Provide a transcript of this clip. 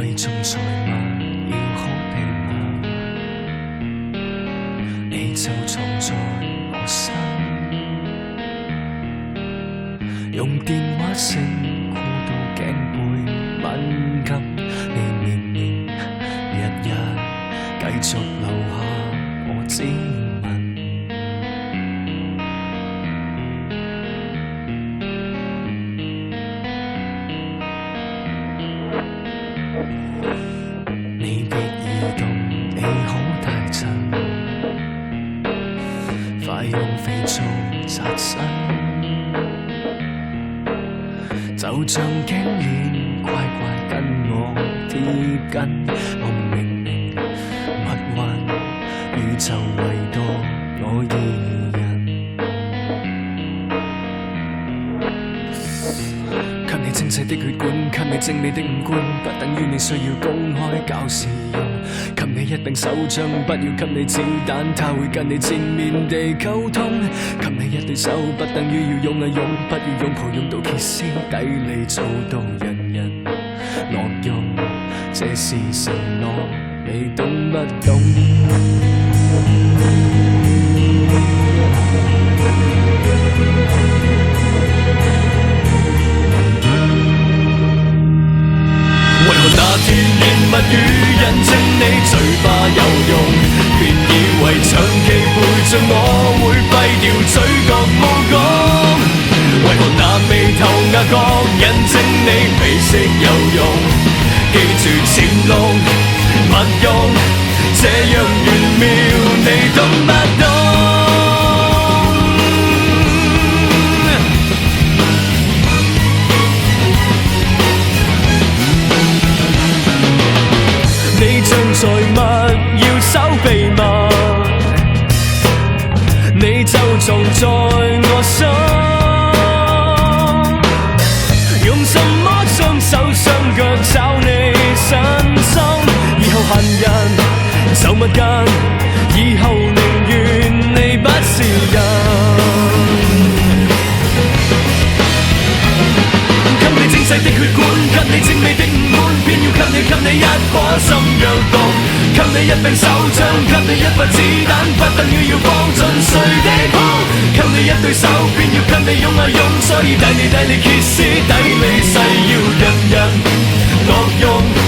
貴重財物要可被摸，你就藏在我心，用電話聲箍到頸背敏感，你明明日日繼續留下我指紋。你的耳洞你好大陣，快用肥皂擦身，就像頸鏈乖乖跟我貼緊，我明明密運宇宙唯獨我二人。給你精細的血管，給你精美的五官，不等於你需要公開搞試用。給你一柄手槍，不要給你子彈，他會跟你正面地溝通。給你一對手，不等於要用啊用，不要擁抱用到歇斯底里，做到人人樂用。這是承諾，你懂不懂？為何那甜言蜜語印證你嘴巴有用，便以為長期陪着我會廢掉嘴角無講？為何那眉頭眼角印證你鼻息有用？記住潛龍勿用，這樣玄妙你懂不懂？你像財物要守秘密，你就藏在我心。用什麼雙手雙腳找你身心？以後閒人走密間，以後寧願你不是人。給你精細的血管，給你精美的五官，偏要給你一顆心若毒，給你一柄手槍，給你一發子彈，不等於要放盡誰的鋪。給你一對手，便要給你用啊用，所以帶你歇斯底里，誓要人人樂用。